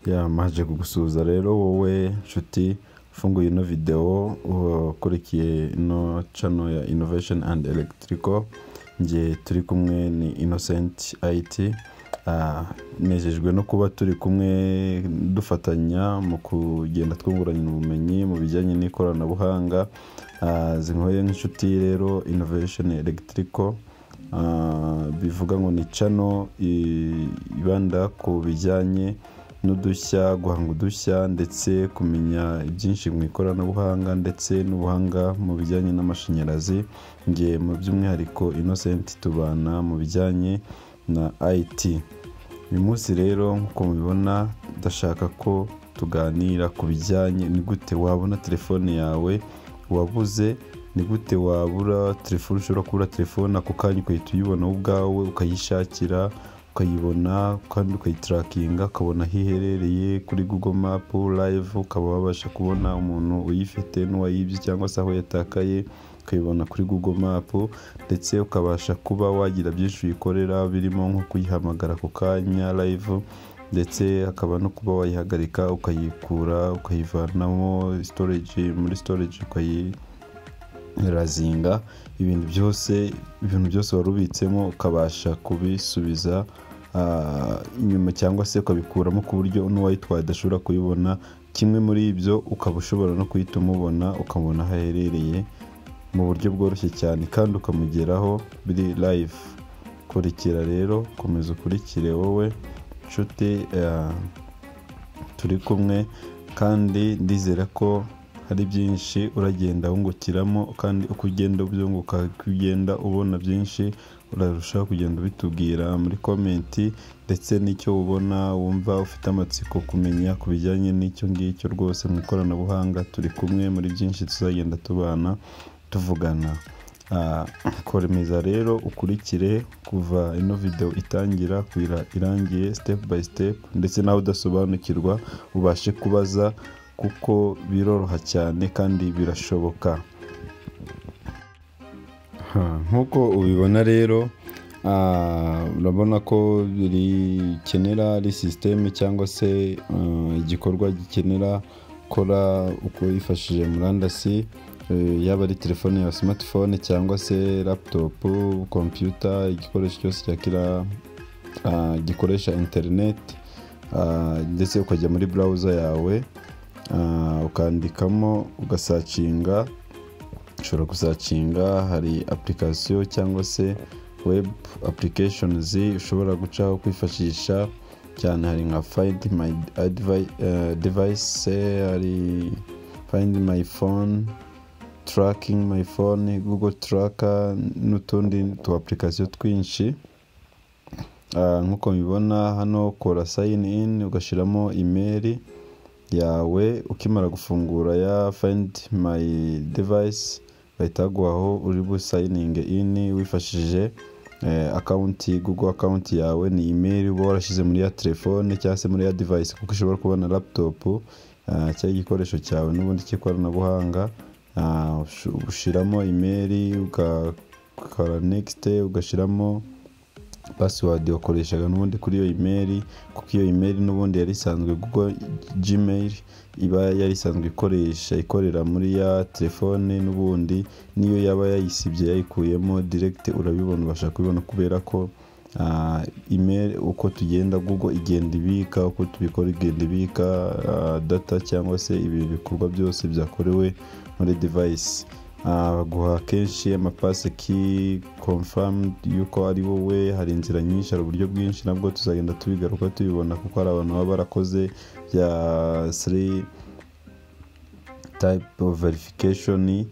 Maje kugusuhuza rero wowe nshuti ufunguye ino video ukurikiye ino channel ya Innovation and Electrical. Nge turi kumwe ni Innocent IT. Nejejwe no kuba turi kumwe dufatanya mu kugenda twungurana ubumenyi mu bijyanye n'ikoranabuhanga. Zinkoye nk'inshuti rero Innovation Electrical bivuga ngo ni channel ibanda ku bijyanye n'udushya, guhanga udushya ndetse kumenya byinshi mu ikoranabuhanga ndetse n'ubuhanga mu bijyanye n'amashanyarazi. Nge mu by'umwihariko Innocent tubana mu bijyanye na IT. Uyu munsi rero nkuko mubibona ndashaka ko tuganira ku bijyanye ni gute wabona telefone yawe wabuze, ni gute wabura telefone, ushobora kubura telefone ako kanya ukahita uyibona ubwawe ukayishakira ukayibona kandi ukayitrackinga ukabona hiherereye kuri Google Map live, ukaba wabasha kubona umuntu uyifite n'uwayibye cyangwa se aho yatakaye ukayibona kuri Google Map, ndetse ukabasha kuba wagira byinshi uyikorera birimo nko kuyihamagara ako kanya live, ndetse hakaba no kuba wayihagarika ukayikura ukayivanamo muri storage ukayirazinga ibintu byose warubitsemo ukabasha kubisubiza inyuma cyangwa se ukabikuramo ku buryo n'uwayitwaye adashobora kuyibona. Kimwe muri ibyo ukaba ushobora no kuhita umubona ukabona haherereye mu buryo bworoshye cyane kandi ukamugeraho biri live. Kurikira rero, komeza ukurikire wowe nshuti turi kumwe, kandi ndizera ko hari byinshi uragenda wungukiramo, kandi uko ugenda ubyunguka ugenda ubona byinshi urarushaho kugenda bitubwira muri comment, ndetse n'icyo ubona wumva ufite amatsiko kumenya ku bijyanye n'icyo ngicyo rwose mu ikoranabuhanga. Turi kumwe muri byinshi tuzagenda tubana tuvugana. Komeza rero ukurikire kuva ino video itangira kugira irangiye step by step, ndetse nawe udasobanukirwa ubashe kubaza kuko biroroha cyane kandi birashoboka. Nkuko ubibona rero urabona ko bikenera ari system cyangwa se igikorwa gikenera kora uko yifashije murandasi, yaba ari telefone ya smartphone cyangwa se laptop, computer, igikoresho cyose cyakira gikoresha internet, ndetse ukajya muri browser yawe ukandikamo ugasacinga. Ushobora gusacinga, hari application cyangwa se web applications ushobora gucaho kwifashisha cyane, hari nka find my device, hari find my phone, tracking my phone, Google Tracker n'utundi tu application twinshi. Nkuko mubibona hano kora sign in ugashiramo email yawe, ukimara gufungura ya find my device bahita guhaho uri bu signing in wifashije Google account yawe. Ni email uba warashize muri ya telefone cyangwa se muri ya device, kuko ushobora kubona laptop cyangwa igikoresho cyawe n'ubundi cy'ikoranabuhanga. Ushiramo email ugakora next, ugashiramo password wakoreshaga n'ubundi kuri iyo email, kuko iyo email n'ubundi yari isanzwe Google Gmail iba yari isanzwe ikorera muri ya telefone, n'ubundi niyo yaba yayisibye yayikuyemo direct urabibona, ubasha kubibona kubera ko email uko tugenda Google igenda ibika, uko tubikora igenda ibika data cyangwa se ibi bikorwa byose byakorewe muri device. Guha kenshi amapase key confirmed yuko ari wowe. Hari inzira nyinshi, hari uburyo bwinshi, nabwo tuzagenda tubigaruka tubibona, kuko hari abantu baba barakoze bya 3 type of verification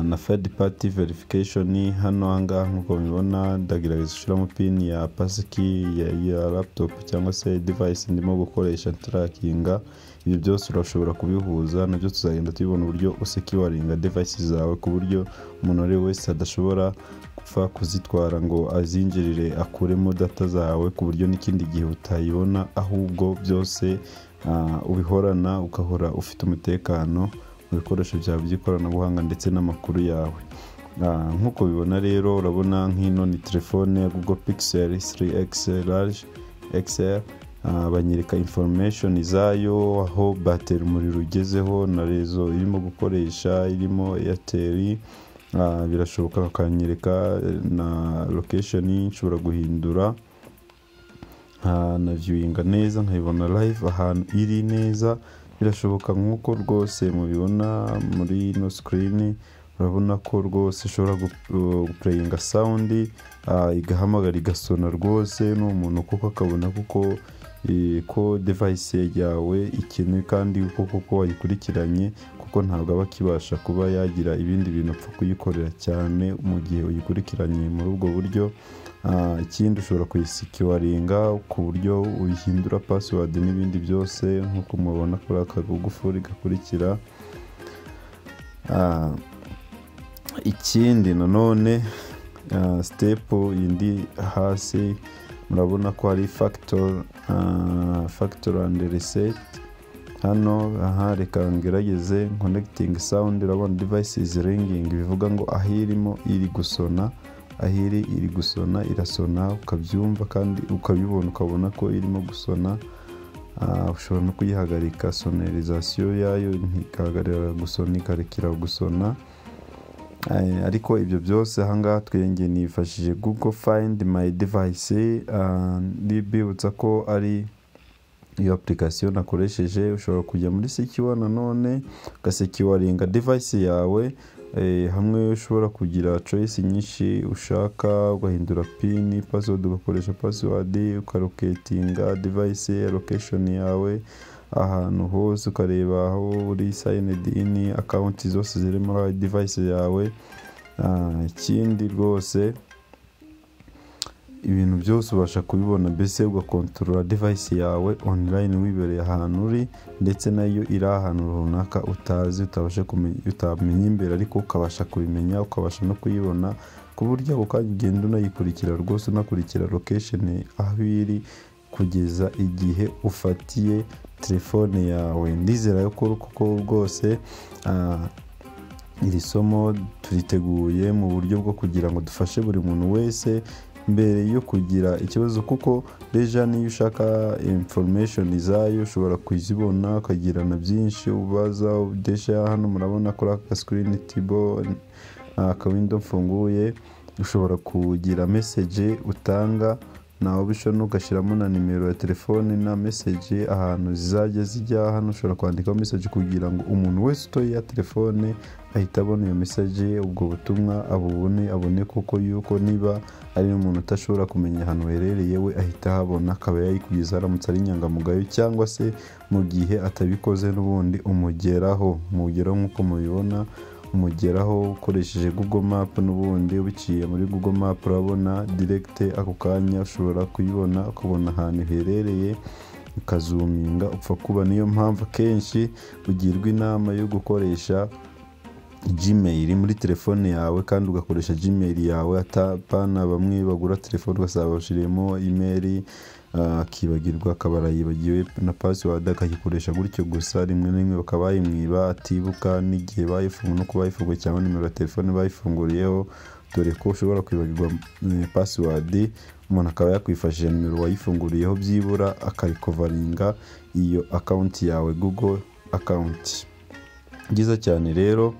na third party verification. Hano ahangaha nkuko mubibona ndagerageza gushiramo pin ya pass key ya laptop cyangwa se device ndimo gukoresha trackinga. Ibi byose urashobora kubihuza nabyo, tuzagenda tubibona uburyo usecuringa devices zawe ku buryo umuntu ari wese adashobora gupfa kuzitwara ngo azinjirire akuremo data zawe, ku buryo n'ikindi gihe utayibona, ahubwo byose ubihorana ugahora ufite umutekano mu bikoresho byawe by'ikoranabuhanga ndetse n'amakuru yawe. Nkuko bibona rero urabona nk'ino ni telefone ya Google Pixel 3 XL large XL. banyereka information zayo, aho battery umuriro ugezeho na rezo irimo gukoresha irimo Airtel. Birashoboka bakanyereka na location nshobora guhindura na viewinga neza nkayibona live ahantu iri neza. Birashoboka nkuko rwose mubibona muri no screen, urabona ko rwose ushobora guplayinga sound igahamagara igasona rwose n'umuntu kuko akabona kuko ko device yawe ikintu kandi kuko wayikurikiranye, kuko ntabwo aba akibasha kuba yagira ibindi bintu apfa kuyikorera cyane mu gihe uyikurikiranye muri ubwo buryo. Ikindi ushobora kuyisecurininga ku buryo uyihindura password n'ibindi byose nkuko mubona kuri aka gufuri gakurikira. Ikindi nanone step yindi hasi murabona ko hari factor and reset. Hano reka ngerageze connecting sound. Urabona device is ringing, bivuga ngo ahirimo iri gusona, ahiri iri gusona irasona, ukabyumva kandi ukabibona ukabona ko irimo gusona. Ushobora no kuyihagarika sonorisation yayo ntikahagarara gusona ikarekera gusona. Ariko ibyo byose ahangaha twenge nifashije Google Find My Device. Ndibibutsa ko ari iyo application nakoresheje. Ushobora kujya muri secure nanone ugasecuringa device yawe, hamwe ushobora kugira choice nyinshi ushaka, ugahindura pin, password ugakoresha password, ukaroketinga device location yawe ahantu hose, ukareba aho uri signed in, account zose ziri muri device yawe. Ikindi rwose ibintu byose ubasha kubibona, mbese ugakontorora device yawe online wibereye ahantu uri, ndetse nayo iri ahantu runaka utazi utabasha kumenya, utamenya imbere ariko ukabasha kubimenya, ukabasha no kuyibona ku buryo ukagenda unayikurikira rwose, unakurikira location aho iri kugeza igihe ufatiye telefone yawe. Ndizera yuko kuko rwose iri somo turiteguye mu buryo bwo kugira ngo dufashe buri muntu wese mbere yo kugira ikibazo, kuko deja niyo ushaka information zayo ushobora kuzibona ukagirana byinshi ubaza. Deja hano murabona kuri aka screen tibo aka window mfunguye, ushobora kugira message utanga nawe bishobora ugashyiramo na nimero ya telefone na message ahantu zizajya zijya. Hano ushobora kwandika message kugira ngo umuntu wese utoye ya telefone ahita abona iyo message, ubwo butumwa abone kuko yuko niba ari umuntu utashobora kumenya ahantu herereye we ahita habona, akaba yayikugeza aramutse ari inyangamugayo, cyangwa se mu gihe atabikoze n'ubundi umugeraho nk'uko mubibona, umugeraho ukoresheje Google Map. N'ubundi ubiciye muri Google Map urabona direct ako kanya ushobora kuyibona, ukabona ahantu herereye, ukazuminga upfa kuba. Niyo mpamvu kenshi ugirwa inama yo gukoresha Gmail muri telefone yawe, kandi ugakoresha Gmail yawe atapana bamwe bagura telefone ugasaba bashiremo email akibagirwa, akaba yibagiwe na password akayikoresha gutyo gusa. Rimwe na rimwe bakaba bayimwiba atibuka n'igihe bayifunga no kubayifunga cyangwa nimero ya telefone bayifunguriyeho, dore ko ushobora kwibagirwa password. Umuntu akaba yakwifashisha nimero wayifunguriyeho byibura akayikovaringa iyo account yawe, Google account. Byiza cyane rero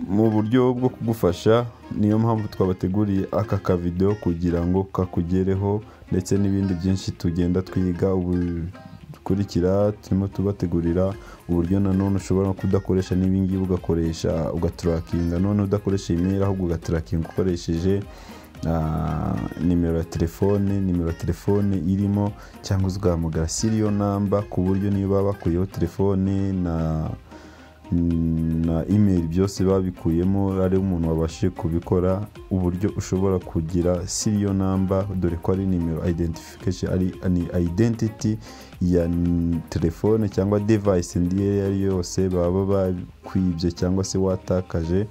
mu buryo bwo kugufasha, niyo mpamvu twabateguriye aka video kugira ngo kakugereho, ndetse n'ibindi byinshi tugenda twiga ukurikira. Turimo tubategurira uburyo nanone ushobora kudakoresha n'ibingibi ugakoresha ugatrackinga, none udakoresha email ahubwo ugatrackinga ukoresheje nimero ya telefone irimo, cyangwa ugahamagara serial number, ku buryo niba bakuyeho telefone na email byose babikuyemo ari umuntu wabashije kubikora, uburyo ushobora kugira serial number, dore ko ari nimero identification, ari identity ya telefone cyangwa device ndiye yose baba bakwibye cyangwa se watakaje,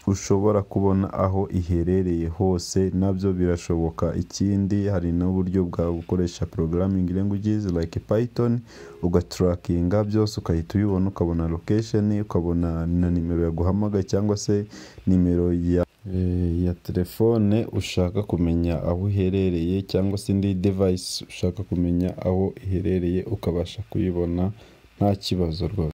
ushobora kubona aho iherereye hose, nabyo birashoboka. Ikindi hari n'uburyo bwa gukoresha programming languages like Python, ugatrackinga byose ukahita ubibona, ukabona location, ukabona na nimero ya guhamagara cyangwa se nimero ya ya telefone ushaka kumenya aho iherereye cyangwa se indi device ushaka kumenya aho iherereye ukabasha kuyibona nta kibazo rwose.